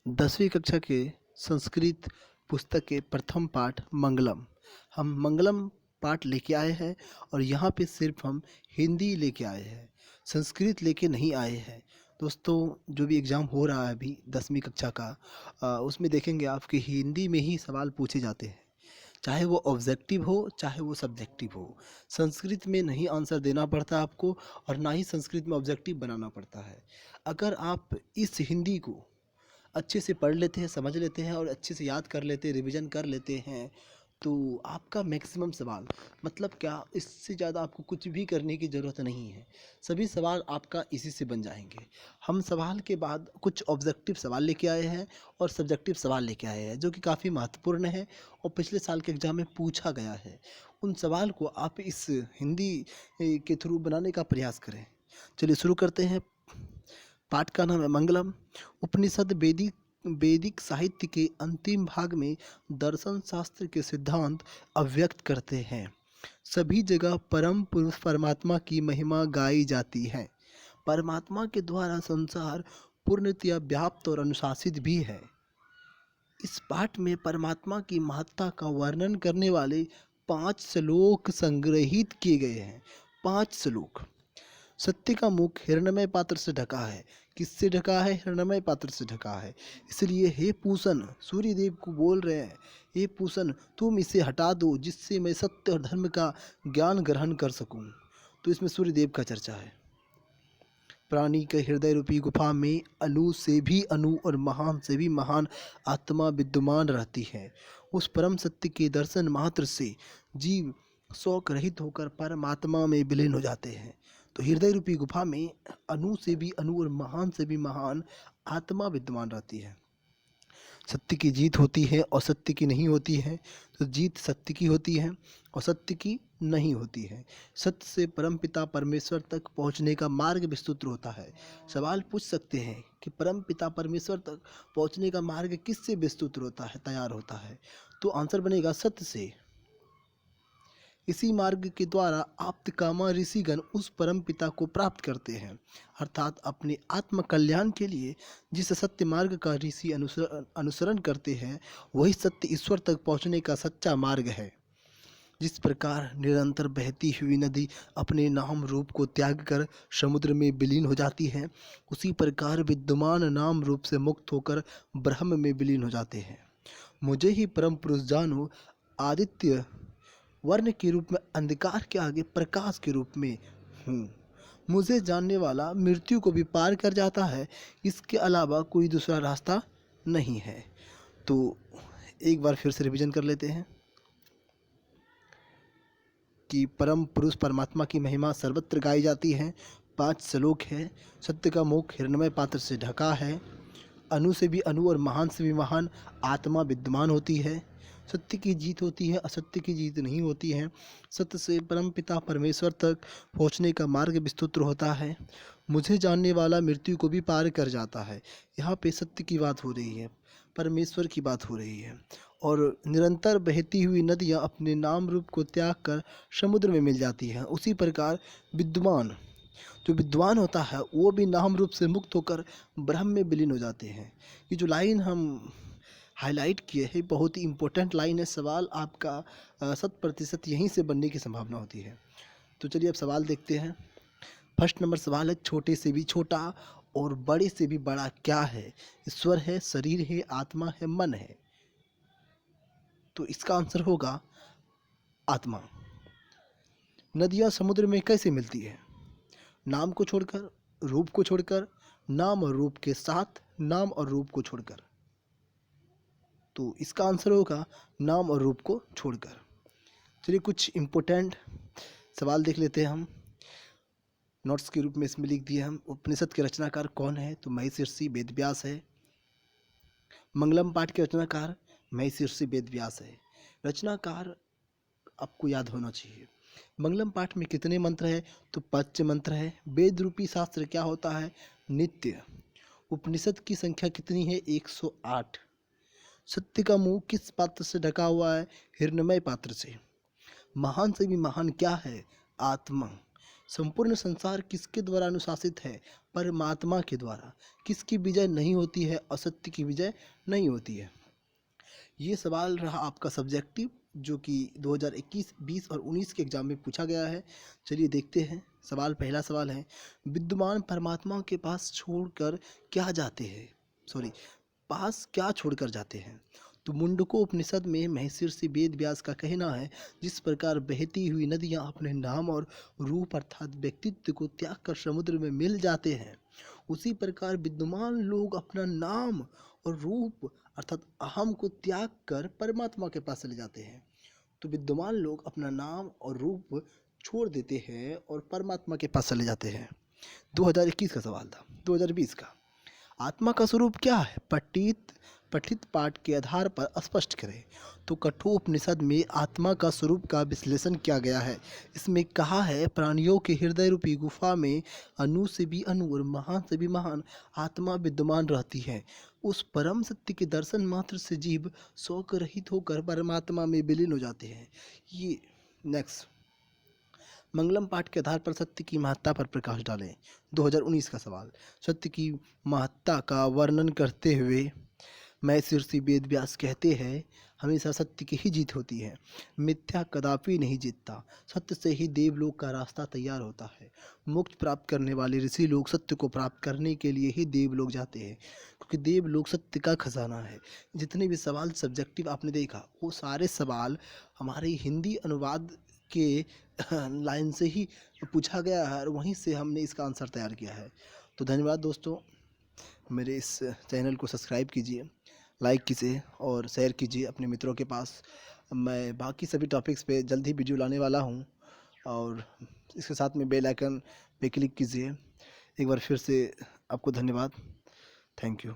10वीं कक्षा के संस्कृत पुस्तक के प्रथम पाठ मंगलम। हम मंगलम पाठ लेके आए हैं और यहाँ पे सिर्फ हम हिंदी लेके आए हैं, संस्कृत लेके नहीं आए हैं। दोस्तों, जो भी एग्ज़ाम हो रहा है अभी 10वीं कक्षा का, उसमें देखेंगे आप कि हिंदी में ही सवाल पूछे जाते हैं, चाहे वो ऑब्जेक्टिव हो चाहे वो सब्जेक्टिव हो। संस्कृत में नहीं आंसर देना पड़ता आपको और ना ही संस्कृत में ऑब्जेक्टिव बनाना पड़ता है। अगर आप इस हिंदी को अच्छे से पढ़ लेते हैं, समझ लेते हैं और अच्छे से याद कर लेते हैं, रिवीजन कर लेते हैं, तो आपका मैक्सिमम सवाल, मतलब क्या, इससे ज़्यादा आपको कुछ भी करने की ज़रूरत नहीं है। सभी सवाल आपका इसी से बन जाएंगे। हम सवाल के बाद कुछ ऑब्जेक्टिव सवाल लेके आए हैं और सब्जेक्टिव सवाल लेके आए हैं, जो कि काफ़ी महत्वपूर्ण है और पिछले साल के एग्ज़ाम में पूछा गया है। उन सवाल को आप इस हिंदी के थ्रू बनाने का प्रयास करें। चलिए शुरू करते हैं। पाठ का नाम है मंगलम। उपनिषद वैदिक साहित्य के अंतिम भाग में दर्शन शास्त्र के सिद्धांत अव्यक्त करते हैं। सभी जगह परम पुरुष परमात्मा की महिमा गाई जाती है। परमात्मा के द्वारा संसार पूर्णतया व्याप्त और अनुशासित भी है। इस पाठ में परमात्मा की महत्ता का वर्णन करने वाले 5 श्लोक संग्रहित किए गए हैं। 5 श्लोक। सत्य का मुख हिरण्मय पात्र से ढका है। किससे ढका है? हिरण्मय पात्र से ढका है। इसलिए हे पूसन, सूर्य देव को बोल रहे हैं, हे पूसन, तुम इसे हटा दो जिससे मैं सत्य और धर्म का ज्ञान ग्रहण कर सकूं। तो इसमें सूर्य देव का चर्चा है। प्राणी के हृदय रूपी गुफा में अणु से भी अणु और महान से भी महान आत्मा विद्यमान रहती है। उस परम सत्य के दर्शन मात्र से जीव शौक रहित होकर परमात्मा में विलीन हो जाते हैं। तो हृदय रूपी गुफा में अणु से भी अणु और महान से भी महान आत्मा विद्यमान रहती है। सत्य की जीत होती है और सत्य की नहीं होती है। तो जीत सत्य की होती है और सत्य की नहीं होती है। सत्य से परमपिता परमेश्वर तक पहुंचने का मार्ग विस्तृत होता है। सवाल पूछ सकते हैं कि परमपिता परमेश्वर तक पहुंचने का मार्ग किससे विस्तृत होता है, तैयार होता है? तो आंसर बनेगा सत्य से। इसी मार्ग के द्वारा आप्तकामा ऋषिगण उस परम पिता को प्राप्त करते हैं, अर्थात अपने आत्म कल्याण के लिए जिस सत्य मार्ग का ऋषि अनुसरण करते हैं, वही सत्य ईश्वर तक पहुंचने का सच्चा मार्ग है। जिस प्रकार निरंतर बहती हुई नदी अपने नाम रूप को त्याग कर समुद्र में विलीन हो जाती है, उसी प्रकार विद्यमान नाम रूप से मुक्त होकर ब्रह्म में विलीन हो जाते हैं। मुझे ही परम पुरुष जानो, आदित्य वर्ण के रूप में अंधकार के आगे प्रकाश के रूप में हूँ। मुझे जानने वाला मृत्यु को भी पार कर जाता है, इसके अलावा कोई दूसरा रास्ता नहीं है। तो एक बार फिर से रिवीजन कर लेते हैं कि परम पुरुष परमात्मा की महिमा सर्वत्र गाई जाती है। 5 श्लोक है। सत्य का मुख हिरण्मय पात्र से ढका है। अणु से भी अणु और महान से भी महान आत्मा विद्यमान होती है। सत्य की जीत होती है, असत्य की जीत नहीं होती है। सत्य से परम पिता परमेश्वर तक पहुंचने का मार्ग विस्तृत होता है। मुझे जानने वाला मृत्यु को भी पार कर जाता है। यहाँ पे सत्य की बात हो रही है, परमेश्वर की बात हो रही है। और निरंतर बहती हुई नदियाँ अपने नाम रूप को त्याग कर समुद्र में मिल जाती हैं। उसी प्रकार विद्वान, जो विद्वान होता है, वो भी नाम रूप से मुक्त होकर ब्रह्म में विलीन हो जाते हैं। ये जो लाइन हम हाईलाइट किए हैं, बहुत ही इम्पोर्टेंट लाइन है। सवाल आपका 100% यहीं से बनने की संभावना होती है। तो चलिए अब सवाल देखते हैं। फर्स्ट नंबर सवाल है, छोटे से भी छोटा और बड़े से भी बड़ा क्या है? ईश्वर है, शरीर है, आत्मा है, मन है? तो इसका आंसर होगा आत्मा। नदियाँ समुद्र में कैसे मिलती है? नाम को छोड़कर, रूप को छोड़कर, नाम और रूप के साथ, नाम और रूप को छोड़कर। तो इसका आंसर होगा नाम और रूप को छोड़कर। चलिए कुछ इम्पोर्टेंट सवाल देख लेते हैं हम। नोट्स के रूप में इसमें लिख दिए हम। उपनिषद के रचनाकार कौन है? तो महर्षि वेदव्यास है। मंगलम पाठ के रचनाकार महर्षि वेदव्यास है। रचनाकार आपको याद होना चाहिए। मंगलम पाठ में कितने मंत्र हैं? तो 5 मंत्र है। वेद रूपी शास्त्र क्या होता है? नित्य। उपनिषद की संख्या कितनी है? 108। सत्य का मुंह किस पात्र से ढका हुआ है? हिरण्मय पात्र से। महान से भी महान क्या है? आत्मा। संपूर्ण संसार किसके द्वारा अनुशासित है? परमात्मा के द्वारा। किसकी विजय नहीं होती है? असत्य की विजय नहीं होती है। ये सवाल रहा आपका सब्जेक्टिव, जो कि 2021, 20 और 19 के एग्जाम में पूछा गया है। चलिए देखते हैं। पहला सवाल है, विद्यमान परमात्मा के पास छोड़कर क्या जाते हैं? सॉरी, पास क्या छोड़कर जाते हैं? तो मुंडको उपनिषद में महर्षि वेद व्यास का कहना है, जिस प्रकार बहती हुई नदियाँ अपने नाम और रूप अर्थात व्यक्तित्व को त्याग कर समुद्र में मिल जाते हैं, उसी प्रकार विद्यमान लोग अपना नाम और रूप अर्थात अहम को त्याग कर परमात्मा के पास चले जाते हैं। तो विद्यमान लोग अपना नाम और रूप छोड़ देते हैं और परमात्मा के पास चले जाते हैं। 2021 का सवाल था। 2020 का, आत्मा का स्वरूप क्या है? पठित पाठ के आधार पर स्पष्ट करें। तो कठोपनिषद में आत्मा का स्वरूप का विश्लेषण किया गया है। इसमें कहा है, प्राणियों के हृदय रूपी गुफा में अणु से भी अणु और महान से भी महान आत्मा विद्यमान रहती है। उस परम सत्य के दर्शन मात्र से जीव शोक रहित होकर परमात्मा में विलीन हो जाते हैं। ये नेक्स्ट, मंगलम पाठ के आधार पर सत्य की महत्ता पर प्रकाश डालें। 2019 का सवाल, सत्य की महत्ता का वर्णन करते हुए महर्षि वेद व्यास कहते हैं, हमेशा सत्य की ही जीत होती है, मिथ्या कदापि नहीं जीतता। सत्य से ही देवलोक का रास्ता तैयार होता है। मोक्ष प्राप्त करने वाले ऋषि लोग सत्य को प्राप्त करने के लिए ही देवलोक जाते हैं, क्योंकि देवलोक सत्य का खजाना है। जितने भी सवाल सब्जेक्टिव आपने देखा, वो सारे सवाल हमारे हिंदी अनुवाद के लाइन से ही पूछा गया है और वहीं से हमने इसका आंसर तैयार किया है। तो धन्यवाद दोस्तों, मेरे इस चैनल को सब्सक्राइब कीजिए, लाइक कीजिए और शेयर कीजिए अपने मित्रों के पास। मैं बाकी सभी टॉपिक्स पे जल्द ही वीडियो लाने वाला हूँ और इसके साथ में बेल आइकन पे क्लिक कीजिए। एक बार फिर से आपको धन्यवाद। Thank you.